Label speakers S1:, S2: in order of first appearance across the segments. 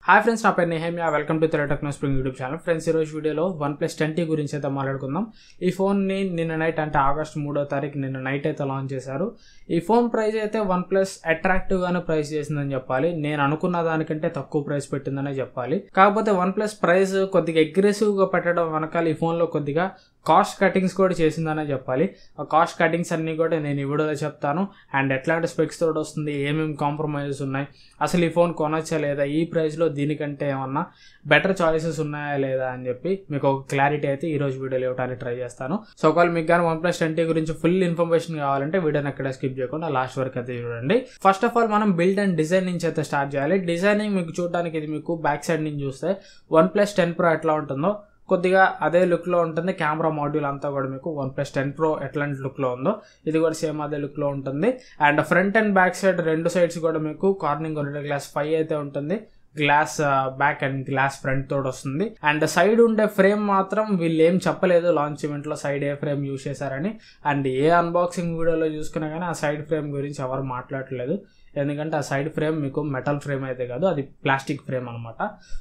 S1: Hi friends, నా పేరు Nehemiah. Welcome to technehemiahofficial YouTube channel. Friends, ఈరోజు వీడియోలో OnePlus 10T గురించి అయితే మాట్లాడుకుందాం. ఈ ఫోన్ని నిన్న నైట్ అంటే ఆగస్టు 3వ తారీఖు నిన్న నైట్ అయితే లాంచ్ చేశారు. ఈ ఫోన్ ప్రైస్ అయితే OnePlus అట్రాక్టివ్గానే ప్రైస్ చేసిందని చెప్పాలి. నేను అనుకున్న దానికంటే తక్కువ ప్రైస్ పెట్టిందనే చెప్పాలి. కాకపోతే OnePlus ప్రైస్ కొద్దిగా అగ్రెసివ్గా పెట్టడం వెనకాల ఈ ఫోన్లో కొద్దిగా కాస్ట్ కటింగ్స్ కూడా చేసిందనే చెప్పాలి. ఆ కాస్ట్ కటింగ్స్ అన్నీ కూడా నేను ఈ వీడియోలో చెప్తాను. అండ్ ఎట్లాంటి స్పెక్స్ తోటి వస్తుంది, ఏమేమి కాంప్రమైజెస్ ఉన్నాయి, అసలు ఈ ఫోన్ కొనొచ్చా లేదా, ఈ ప్రైస్లో దీనికంటే ఏమన్నా బెటర్ చాయిసెస్ ఉన్నాయా లేదా అని చెప్పి మీకు ఒక క్లారిటీ అయితే ఈ రోజు వీడియోలో ఇవ్వడానికి ట్రై చేస్తాను. సో ఒకవేళ మీకు కానీ OnePlus 10T గురించి ఫుల్ ఇన్ఫర్మేషన్ కావాలంటే వీడియోని ఎక్కడ స్కిప్ చేయకుండా లాస్ట్ వరకు అయితే చూడండి. ఫస్ట్ ఆఫ్ ఆల్ మనం బిల్డ్ అండ్ డిజైన్ నుంచి అయితే స్టార్ట్ చేయాలి. డిజైనింగ్ మీకు చూడడానికి ఇది మీకు బ్యాక్ సైడ్ నుంచి చూస్తే OnePlus 10 Pro ఎట్లా ఉంటుందో కొద్దిగా అదే లుక్లో ఉంటుంది. కెమెరా మాడ్యూల్ అంతా కూడా మీకు OnePlus 10 Pro ఎట్లాంటి లుక్లో ఉందో ఇది కూడా సేమ్ అదే లుక్లో ఉంటుంది. And front and back side రెండు సైడ్స్ కూడా మీకు కార్నింగ్ గ్లాస్ 5 అయితే ఉంటుంది. Glass back and glass front తోడు వస్తుంది. అండ్ సైడ్ ఉండే ఫ్రేమ్ మాత్రం వీళ్ళు ఏం చెప్పలేదు లాంచ్ ఈవెంట్ లో సైడ్ ఏ ఫ్రేమ్ యూజ్ చేశారని. అండ్ ఏ అన్బాక్సింగ్ వీడియోలో చూసుకున్నా కానీ ఆ సైడ్ ఫ్రేమ్ గురించి ఎవరు మాట్లాడలేదు. ఎందుకంటే ఆ సైడ్ ఫ్రేమ్ మీకు మెటల్ ఫ్రేమ్ అయితే కాదు, అది ప్లాస్టిక్ ఫ్రేమ్ అనమాట.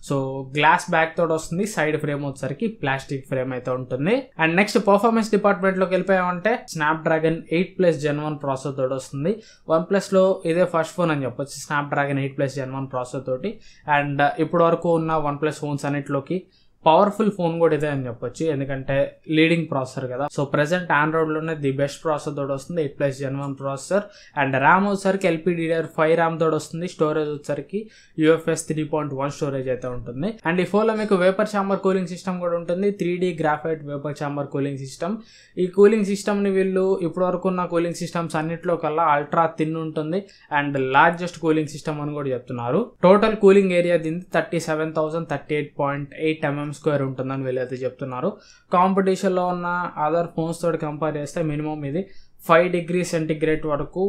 S1: సో గ్లాస్ బ్యాక్ తోటి వస్తుంది, సైడ్ ఫ్రేమ్ వచ్చేసరికి ప్లాస్టిక్ ఫ్రేమ్ అయితే ఉంటుంది. అండ్ నెక్స్ట్ పర్ఫార్మెన్స్ డిపార్ట్మెంట్ లోకి వెళ్ళిపోయామంటే స్నాప్డ్రాగన్ 8+ Gen 1 ప్రాసెసర్ తోటి వస్తుంది. OnePlus లో ఇదే ఫస్ట్ ఫోన్ అని చెప్పొచ్చు స్నాప్డ్రాగన్ 8+ Gen 1 ప్రాసెసర్ తోటి. అండ్ ఇప్పటి వరకు ఉన్న OnePlus ఫోన్స్ అన్నిటిలోకి పవర్ఫుల్ ఫోన్ కూడా ఇదే అని చెప్పొచ్చు, ఎందుకంటే లీడింగ్ ప్రాసెసర్ కదా. సో ప్రెసెంట్ ఆండ్రాయిడ్లోనే ది బెస్ట్ ప్రాసెసర్ తోటి వస్తుంది 8+ Gen 1 ప్రాసెసర్. అండ్ ర్యామ్ వచ్చేసరికి LPDDR5 ర్యామ్ తోటి వస్తుంది. స్టోరేజ్ వచ్చేసరికి UFS 3.1 స్టోరేజ్ అయితే ఉంటుంది. అండ్ ఈ ఫోన్లో మీకు వేపర్ ఛాంబర్ కూలింగ్ సిస్టమ్ కూడా ఉంటుంది. 3D graphite vapour chamber cooling system. ఈ కూలింగ్ సిస్టమ్ని వీళ్ళు ఇప్పటి వరకు ఉన్న కూలింగ్ సిస్టమ్స్ అన్నింటిలో కల్లా అల్ట్రా థిన్ ఉంటుంది అండ్ లార్జెస్ట్ కూలింగ్ సిస్టమ్ అని కూడా చెప్తున్నారు. టోటల్ కూలింగ్ ఏరియా దీనికి 37,038.8 mm స్క్వేర్ ఉంటుందని వీళ్ళైతే చెప్తున్నారు. కాంపిటీషన్లో ఉన్న అదర్ ఫోన్స్ తోటి కంపేర్ చేస్తే మినిమం ఇది 5 degrees సెంటిగ్రేడ్ వరకు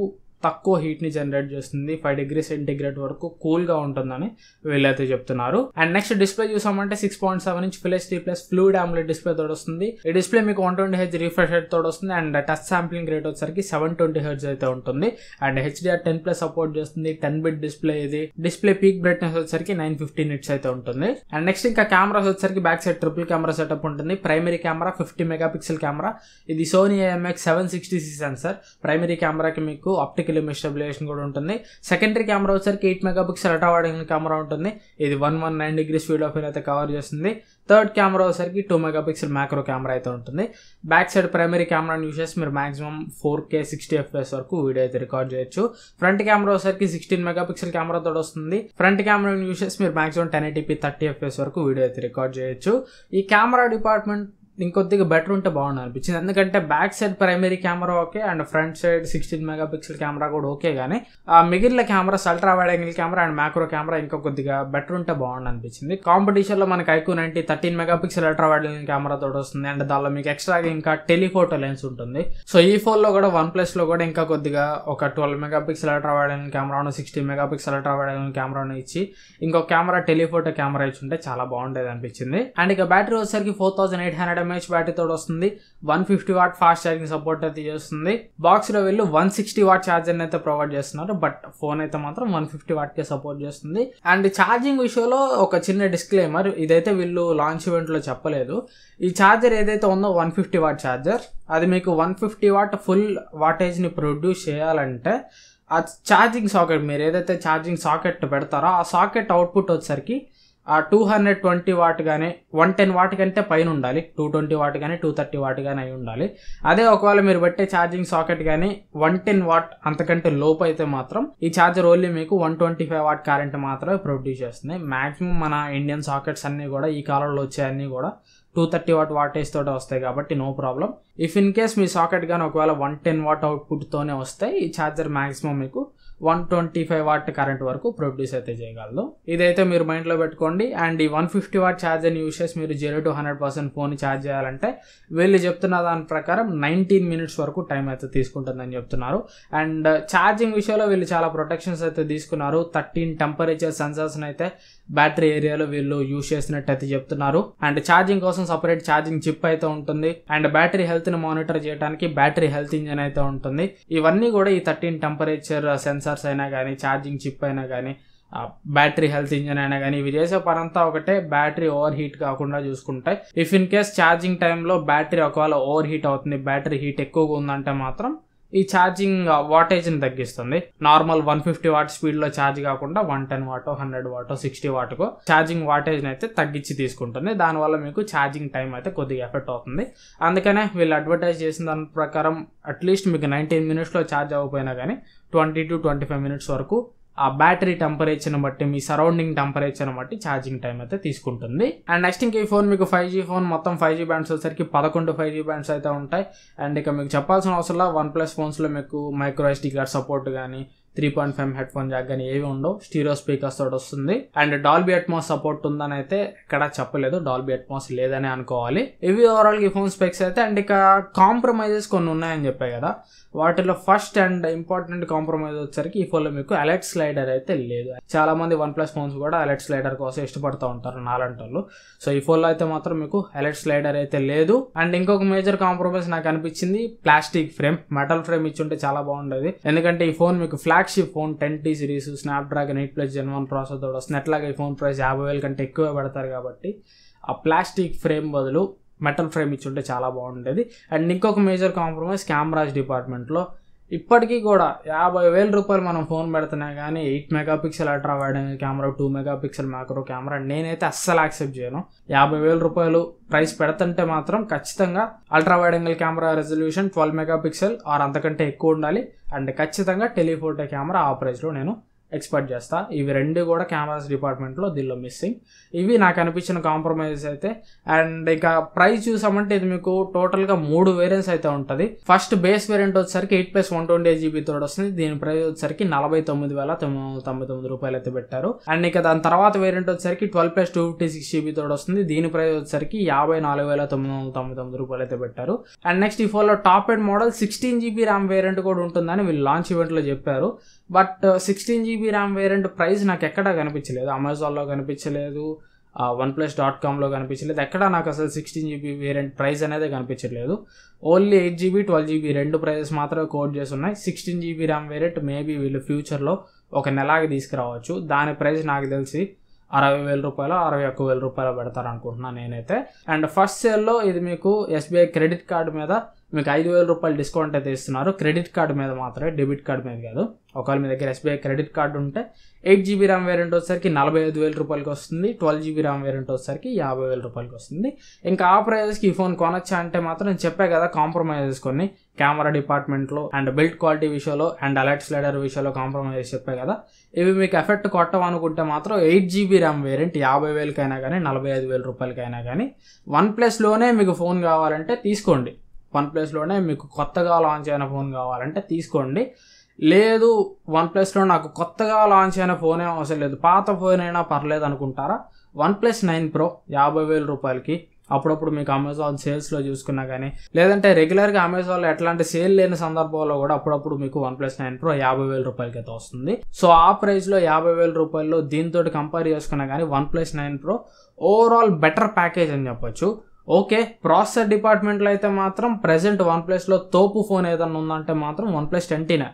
S1: తక్కువ హీట్ని జనరేట్ చేస్తుంది. 5 degrees సెంటిగ్రేడ్ వరకు కూల్గా ఉంటుందని వీళ్ళైతే చెప్తున్నారు. అండ్ నెక్స్ట్ డిస్ప్లే చూసామంటే 6.7 inch Full HD+ fluid AMOLED display తోడు వస్తుంది. ఈ డిస్ప్లే మీకు 120Hz రిఫ్రెష్ రేట్ తోడు వస్తుంది. అండ్ టచ్ శాంప్లింగ్ రేట్ వచ్చేసరికి 720Hz అయితే ఉంటుంది. అండ్ HDR10+ సపోర్ట్ చేస్తుంది. 10-bit డిస్ప్లే ఇది. డిస్ప్లే పీక్ బ్రైట్నెస్ వచ్చేసరికి 950 nits అయితే ఉంటుంది. అండ్ నెక్స్ట్ ఇంకా కెమెరాస్ వచ్చేసరికి back side triple camera setup ఉంటుంది. ప్రైమరీ కెమెరా 50 MP కెమెరా, ఇది Sony IMX760C సెన్సర్. ప్రైమరీ కెమెరాకి మీకు ఆప్టికల్ ఇమేజ్ స్టెబిలైజేషన్ కూడా ఉంటుంది. సెకండరీ కెమెరా వచ్చేసరికి 8 MP ultra wide angle camera ఉంటుంది. ఇది 119 degrees ఫీల్డ్ ఆఫ్ వ్యూ అయితే కవర్ చేస్తుంది. థర్డ్ కెమెరా వచ్చేసరికి 2 MP మ్యాక్రో కెమెరా అయితే ఉంటుంది. బ్యాక్ సైడ్ ప్రైమరీ కెమెరాని యూజ్ చేసి మీరు మాక్సిమం 4K 60 FPS వరకు వీడియో అయితే రికార్డ్ చేయొచ్చు. ఫ్రంట్ కెమెరా వచ్చేసరికి 16 MP కెమెరా తోడు వస్తుంది. ఫ్రంట్ కెమెరాని యూజ్ చేసి మీరు మాక్సిమం 1080p 30 FPS వరకు వీడియో అయితే రికార్డ్ చేయొచ్చు. ఈ కెమెరా డిపార్ట్మెంట్ ఇంకొద్దిగా బెటర్ ఉంటే బాగుంది అనిపించింది, ఎందుకంటే back side primary camera okay and front side 16 MP camera కూడా ఓకే, కానీ ఆ మిగిలిన cameras ultra wide angle camera and macro camera ఇంకా కొద్దిగా బెటర్ ఉంటే బాగుంది అనిపించింది. కాంపిటీషన్లో మనకి iQOO 90 13 MP ultra wide angle camera తోటి వస్తుంది. అండ్ దానిలో మీకు ఎక్స్ట్రాగా ఇంకా టెలిఫోటో లెన్స్ ఉంటుంది. సో ఈ ఫోన్లో కూడా OnePlusలో కూడా ఇంకా కొద్దిగా ఒక 12 MP అల్ట్రా వైడ్ యాంగిల్ కెమెరాను 16 MP అల్ట్రా వైడ్ యాంగిల్ కెమెరాను ఇచ్చి ఇంకో కెమెరా టెలిఫోటో కెమెరా ఇచ్చి ఉంటే చాలా బాగుండేది అనిపించింది. అండ్ ఇక బ్యాటరీ వచ్చేసరికి 4800 mAh బ్యాటరీ తోడు వస్తుంది. 150 watt ఫాస్ట్ ఛార్జింగ్ సపోర్ట్ అయితే చేస్తుంది. బాక్స్ లో వీళ్ళు 160 watt ఛార్జర్ అయితే ప్రొవైడ్ చేస్తున్నారు, బట్ ఫోన్ అయితే మాత్రం 150 watt కే సపోర్ట్ చేస్తుంది. అండ్ ఛార్జింగ్ విషయంలో ఒక చిన్న డిస్క్లైమర్, ఇదైతే వీళ్ళు లాంచ్ ఈవెంట్ లో చెప్పలేదు. ఈ ఛార్జర్ ఏదైతే ఉందో 150 watt ఛార్జర్, అది మీకు 150 watt ఫుల్ వాటేజ్ ని ప్రొడ్యూస్ చేయాలంటే ఆ ఛార్జింగ్ సాకెట్ మీరు ఏదైతే ఛార్జింగ్ సాకెట్ పెడతారో ఆ సాకెట్ అవుట్పుట్ వచ్చేసరికి ఆ 220 watt కానీ 110 watt కంటే పైన ఉండాలి. 220 watt కానీ 230 watt కానీ అయి ఉండాలి. అదే ఒకవేళ మీరు పెట్టే ఛార్జింగ్ సాకెట్ కానీ 110 watt అంతకంటే లోపు అయితే మాత్రం ఈ ఛార్జర్ ఓన్లీ మీకు 125 watt కరెంట్ మాత్రమే ప్రొడ్యూస్ చేస్తుంది. మాక్సిమం మన ఇండియన్ సాకెట్స్ అన్నీ కూడా ఈ కాలంలో వచ్చేవన్నీ కూడా 230 watt వాటేజ్ తోటే వస్తాయి కాబట్టి no problem. If in case మీ సాకెట్ కానీ ఒకవేళ 110 watt అవుట్పుట్తోనే వస్తే ఈ ఛార్జర్ మాక్సిమం మీకు 125 watt కరెంట్ వరకు ప్రొడ్యూస్ అయితే చేయగలదు. ఇదైతే మీరు మైండ్లో పెట్టుకోండి. అండ్ ఈ 150 watt ఛార్జర్ని యూజ్ చేసి మీరు 0 to 100% ఫోన్ ఛార్జ్ చేయాలంటే వీళ్ళు చెప్తున్న దాని ప్రకారం 19 minutes వరకు టైం అయితే తీసుకుంటుందని చెప్తున్నారు. అండ్ ఛార్జింగ్ విషయంలో వీళ్ళు చాలా ప్రొటెక్షన్స్ అయితే తీసుకున్నారు. 13 టెంపరేచర్ సెన్సార్స్ని అయితే బ్యాటరీ ఏరియాలో వీళ్ళు యూజ్ చేసినట్టు అయితే చెప్తున్నారు. అండ్ ఛార్జింగ్ కోసం సపరేట్ ఛార్జింగ్ చిప్ అయితే ఉంటుంది. అండ్ బ్యాటరీ హెల్త్ ని మానిటర్ చేయడానికి బ్యాటరీ హెల్త్ ఇంజన్ అయితే ఉంటుంది. ఇవన్నీ కూడా ఈ 13 టెంపరేచర్ సెన్సార్స్ అయినా కానీ ఛార్జింగ్ చిప్ అయినా కానీ బ్యాటరీ హెల్త్ ఇంజన్ అయినా కానీ ఇవి చేసే పనంతా ఒకటే, బ్యాటరీ ఓవర్ హీట్ కాకుండా చూసుకుంటాయి. ఇఫ్ ఇన్ కేస్ ఛార్జింగ్ టైంలో బ్యాటరీ ఒకవేళ ఓవర్ హీట్ అవుతుంది, బ్యాటరీ హీట్ ఎక్కువగా ఉందంటే మాత్రం ఈ ఛార్జింగ్ వాటేజ్ని తగ్గిస్తుంది. నార్మల్ 150 వాట్ స్పీడ్లో ఛార్జ్ కాకుండా 110 వాటో 100 వాటో 60 వాట్కో ఛార్జింగ్ వాటేజ్ని అయితే తగ్గించి తీసుకుంటుంది. దానివల్ల మీకు ఛార్జింగ్ టైం అయితే కొద్దిగా ఎఫెక్ట్ అవుతుంది. అందుకనే వీళ్ళు అడ్వర్టైజ్ చేసిన దాని ప్రకారం అట్లీస్ట్ మీకు 19 మినిట్స్లో ఛార్జ్ అవ్వకపోయినా కానీ 20 to 25 మినిట్స్ వరకు ఆ బ్యాటరీ టెంపరేచర్ని బట్టి, మీ సరౌండింగ్ టెంపరేచర్ని బట్టి ఛార్జింగ్ టైం అయితే తీసుకుంటుంది. అండ్ నెక్స్ట్ ఇంక ఈ ఫోన్ మీకు 5G ఫోన్, మొత్తం 5G బ్యాండ్స్ వచ్చేసరికి 11 5G బ్యాండ్స్ అయితే ఉంటాయి. అండ్ ఇక మీకు చెప్పాల్సిన అవసరం OnePlus ఫోన్స్లో మీకు మైక్రో SD కార్డ్ సపోర్ట్ కానీ 3.5 హెడ్ ఫోన్ జాక్ కానీ ఏవి ఉండవు. స్టీరియో స్పీకర్స్ తోటి వస్తుంది. అండ్ డాల్బీ అట్మాస్ సపోర్ట్ ఉందని అయితే ఎక్కడ చెప్పలేదు, డాల్బీ అట్మాస్ లేదని అనుకోవాలి. ఇవి ఓవరాల్ ఈ ఫోన్ స్పెక్స్ అయితే. అండ్ ఇక కాంప్రమైజెస్ కొన్ని ఉన్నాయని చెప్పాయి కదా, వాటిలో ఫస్ట్ అండ్ ఇంపార్టెంట్ కాంప్రమైజ్ వచ్చేసరికి ఈ ఫోన్లో మీకు అలర్ట్ స్లైడర్ అయితే లేదు. చాలా మంది OnePlus ఫోన్స్ కూడా అలర్ట్ స్లైడర్ కోసం ఇష్టపడుతూ ఉంటారు నాలాంటి వాళ్ళు. సో ఈ ఫోన్లో అయితే మాత్రం మీకు అలర్ట్ స్లైడర్ అయితే లేదు. అండ్ ఇంకొక మేజర్ కాంప్రమైజ్ నాకు అనిపించింది ప్లాస్టిక్ ఫ్రేమ్. మెటల్ ఫ్రేమ్ ఇచ్చుంటే చాలా బాగుండేది, ఎందుకంటే ఈ ఫోన్ మీకు flagship phone 10T series Snapdragon 8+ Gen 1 processor వస్తుంది. ఎట్లాగా ఈ ఫోన్ ప్రైస్ 50,000 కంటే ఎక్కువ పెడతారు కాబట్టి ఆ ప్లాస్టిక్ ఫ్రేమ్ బదులు మెటల్ ఫ్రేమ్ ఇచ్చుంటే చాలా బాగుండేది. అండ్ ఇంకొక మేజర్ కాంప్రమైజ్ కెమెరాస్ డిపార్ట్మెంట్లో. ఇప్పటికీ కూడా 50,000 రూపాయలు మనం ఫోన్ పెడుతున్నా కానీ 8 megapixel ultra wide angle camera, 2 megapixel macro camera నేనైతే అస్సలు యాక్సెప్ట్ చేయను. 50,000 రూపాయలు ప్రైస్ పెడుతుంటే మాత్రం ఖచ్చితంగా ultra wide angle camera resolution 12 megapixel or అంతకంటే ఎక్కువ ఉండాలి. అండ్ ఖచ్చితంగా టెలిఫోటో కెమెరా ఆ ప్రైస్లో నేను ఎక్స్పెక్ట్ చేస్తా. ఇవి రెండు కూడా కెమెరాస్ డిపార్ట్మెంట్లో దీనిలో మిస్సింగ్. ఇవి నాకు అనిపించిన కాంప్రమైజెస్ అయితే. అండ్ ఇక ప్రైస్ చూసామంటే ఇది మీకు టోటల్గా 3 వేరియంట్స్ అయితే ఉంటుంది. ఫస్ట్ బేస్ వేరియంట్ వచ్చేసరికి 8+128GB తోడు వస్తుంది. దీని ప్రైస్ వచ్చేసరికి 49,999 రూపాయలు అయితే పెట్టారు. అండ్ ఇక దాని తర్వాత వేరియంట్ వచ్చేసరికి 12+256GB తోడు వస్తుంది. దీని ప్రైస్ వచ్చేసరికి 54,999 రూపాయలు అయితే పెట్టారు. అండ్ నెక్స్ట్ ఈ ఫోన్లో top end model 16GB RAM variant కూడా ఉంటుందని వీళ్ళు లాంచ్ ఈవెంట్లో చెప్పారు. But 16GB RAM variant price నాకు ఎక్కడా కనిపించలేదు. అమెజాన్లో కనిపించలేదు, OnePlus.comలో కనిపించలేదు. ఎక్కడా నాకు అసలు 16GB వేరియంట్ ప్రైస్ అనేది కనిపించలేదు. ఓన్లీ 8GB 12GB రెండు ప్రైజెస్ మాత్రమే కోట్ చేసి ఉన్నాయి. 16GB ర్యామ్ వేరియంట్ మేబీ వీళ్ళు ఫ్యూచర్లో ఒక నెలాకి తీసుకురావచ్చు. దాని ప్రైస్ నాకు తెలిసి 60,000 రూపాయలు 61,000 రూపాయలు పెడతారు అనుకుంటున్నాను నేనైతే. అండ్ ఫస్ట్ సేల్లో ఇది మీకు SBI క్రెడిట్ కార్డు మీద మీకు 5,000 రూపాయలు డిస్కౌంట్ అయితే ఇస్తున్నారు. క్రెడిట్ కార్డు మీద మాత్రమే, డెబిట్ కార్డు మీద కాదు. ఒకవేళ మీ దగ్గర SBI క్రెడిట్ కార్డు ఉంటే 8GB ర్యామ్ వేరియంట్ వచ్చేసరికి 45,000 రూపాయలకి వస్తుంది. 12GB ర్యామ్ వేరియంట్ వచ్చేసరికి 50,000 రూపాయలకి వస్తుంది. ఇంకా ఆ ప్రైజెస్కి ఈ ఫోన్ కొనొచ్చా అంటే మాత్రం నేను చెప్పే కదా కాంప్రమైజెస్ కొన్ని కెమెరా డిపార్ట్మెంట్లో అండ్ బిల్డ్ క్వాలిటీ విషయంలో అండ్ అలర్ట్ స్లైడర్ విషయంలో కాంప్రమైజెస్ చెప్పే కదా. ఇవి మీకు ఎఫెక్ట్ కొట్టమనుకుంటే మాత్రం 8GB ర్యామ్ వేరియంట్ 50,000కైనా కానీ 45,000 రూపాయలకైనా కానీ OnePlusలోనే మీకు ఫోన్ కావాలంటే తీసుకోండి. OnePlusలోనే మీకు కొత్తగా లాంచ్ అయిన ఫోన్ కావాలంటే తీసుకోండి. లేదు OnePlusలో నాకు కొత్తగా లాంచ్ అయిన ఫోనే అవసరం లేదు, పాత ఫోన్ అయినా పర్లేదు అనుకుంటారా, OnePlus 9 Pro 50,000 రూపాయలకి అప్పుడప్పుడు మీకు అమెజాన్ సేల్స్లో చూసుకున్నా కానీ, లేదంటే రెగ్యులర్గా అమెజాన్లో ఎట్లాంటి సేల్ లేని సందర్భంలో కూడా అప్పుడప్పుడు మీకు OnePlus 9 Pro 50,000 రూపాయలకి అయితే వస్తుంది. సో ఆ ప్రైస్లో 50,000 రూపాయల్లో దీంతో కంపేర్ చేసుకున్నా కానీ OnePlus 9 Pro overall better package అని చెప్పొచ్చు. ఓకే, ప్రాసెసర్ డిపార్ట్మెంట్లో అయితే మాత్రం ప్రెజెంట్ OnePlusలో తోపు ఫోన్ ఏదన్నా ఉందంటే మాత్రం OnePlus 10Tనే.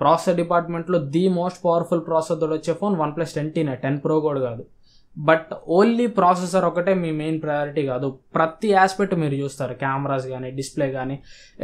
S1: ప్రాసెసర్ డిపార్ట్మెంట్లో ది మోస్ట్ పవర్ఫుల్ ప్రాసెసర్ తోటి వచ్చే ఫోన్ OnePlus 10Tనే, 10 Pro కూడా కాదు. బట్ ఓన్లీ ప్రాసెసర్ ఒకటే మీ మెయిన్ ప్రయారిటీ కాదు. ప్రతి ఆస్పెక్ట్ మీరు చూస్తారు, కెమెరాస్ కానీ డిస్ప్లే కానీ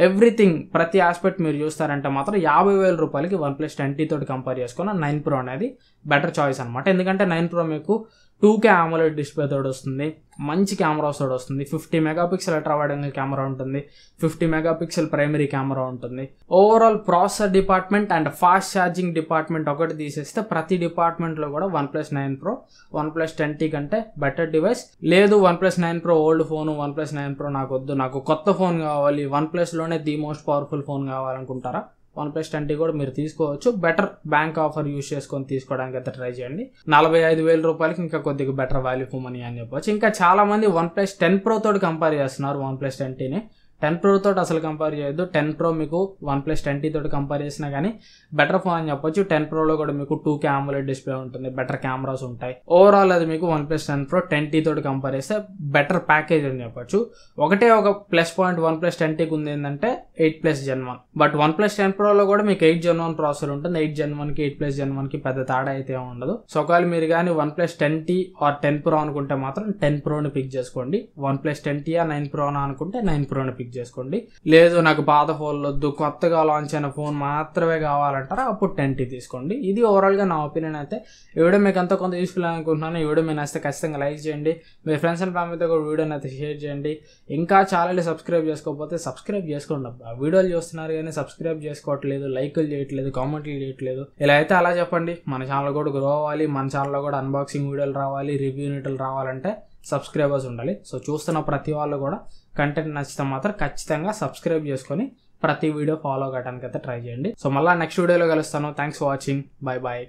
S1: ఎవ్రీథింగ్, ప్రతి ఆస్పెక్ట్ మీరు చూస్తారంటే మాత్రం 50,000 రూపాయలకి OnePlus 10T తోటి కంపేర్ చేసుకున్న 9 Pro అనేది బెటర్ చాయిస్ అనమాట. ఎందుకంటే 9 Pro మీకు 2K AMOLED డిస్ప్లే తోడు వస్తుంది, మంచి కెమెరాస్ తోడు వస్తుంది, 50 megapixel ultra wide angle camera ఉంటుంది, 50 మెగాపిక్సెల్ ప్రైమరీ కెమెరా ఉంటుంది. Overall processor department and fast charging department ఒకటి తీసేస్తే ప్రతి డిపార్ట్మెంట్లో కూడా OnePlus 9 Pro OnePlus 10T కంటే బెటర్ డివైస్ లేదు. OnePlus 9 Pro old phone, OnePlus 9 Pro నాకు వద్దు, నాకు కొత్త ఫోన్ కావాలి, OnePlusలోనే ది మోస్ట్ పవర్ఫుల్ ఫోన్ కావాలనుకుంటారా, OnePlus 10T కూడా మీరు తీసుకోవచ్చు. బెటర్ బ్యాంక్ ఆఫర్ యూజ్ చేసుకొని తీసుకోవడానికి అయితే ట్రై చేయండి. 45,000 రూపాయలకి ఇంకా కొద్దిగా బెటర్ వాల్యూ ఫర్ మనీ అని చెప్పవచ్చు. ఇంకా చాలా మంది OnePlus 10 Pro తోటి కంపేర్ చేస్తున్నారు OnePlus 10Tని. 10 Pro తోటి అసలు కంపేర్ చేయొద్దు. 10 Pro మీకు OnePlus 10T తోటి కంపేర్ చేసినా కానీ బెటర్ ఫోన్ అని చెప్పొచ్చు. 10 Proలో కూడా మీకు 2K AMOLED డిస్ప్లే ఉంటుంది, బెటర్ కెమెరాస్ ఉంటాయి. ఓవరాల్ అది మీకు OnePlus 10 Pro 10T తోటి కంపేర్ చేస్తే బెటర్ ప్యాకేజ్ అని చెప్పొచ్చు. ఒకటే ఒక ప్లస్ పాయింట్ OnePlus 10Tకి ఉంది ఏంటంటే 8+ Gen 1. బట్ OnePlus 10 Proలో కూడా మీకు 8 Gen 1 ప్రాసెసర్ ఉంటుంది. 8 Gen 1కి 8+ Gen 1కి పెద్ద తేడా అయితే ఉండదు. సో ఒకవేళ మీరు కానీ OnePlus 10T ఆర్ 10 Pro అనుకుంటే మాత్రం 10 Proని పిక్ చేసుకోండి. OnePlus 10T ఆ 9 Pro అనుకుంటే 9 Proని పిక్ చేసుకోండి. లేదు నాకు పాత ఫోన్లు వద్దు, కొత్తగా లాంచ్ అయిన ఫోన్ మాత్రమే కావాలంటారా అప్పుడు 10T తీసుకోండి. ఇది ఓవరాల్గా నా ఒపీనియన్ అయితే. ఈ వీడియో మీకు ఎంతో కొంత యూస్ఫుల్ అనుకుంటున్నాను. ఈ వీడియో మీరు నచ్చితే ఖచ్చితంగా లైక్ చేయండి. మీ ఫ్రెండ్స్ అండ్ ఫ్యామిలీతో కూడా వీడియోని అయితే షేర్ చేయండి. ఇంకా ఛానల్ని సబ్స్క్రైబ్ చేసుకోకపోతే సబ్స్క్రైబ్ చేసుకోండి అబ్బా. వీడియోలు చూస్తున్నారు కానీ సబ్స్క్రైబ్ చేసుకోవట్లేదు, లైకులు చేయట్లేదు, కామెంట్లు చేయట్లేదు. ఇలా అయితే అలా చెప్పండి. మన ఛానల్ కూడా గ్రో అవ్వాలి, మన ఛానల్లో కూడా అన్బాక్సింగ్ వీడియోలు రావాలి, రివ్యూ యూనిట్లు రావాలంటే సబ్స్క్రైబర్స్ ఉండాలి. సో చూస్తున్న ప్రతి వాళ్ళు కూడా కంటెంట్ నచ్చితే మాత్రం ఖచ్చితంగా సబ్స్క్రైబ్ చేసుకొని ప్రతి వీడియో ఫాలో అవ్వడానికి అయితే ట్రై చేయండి. సో మళ్ళీ నెక్స్ట్ వీడియోలో కలుస్తాను. Thanks for watching. Bye bye.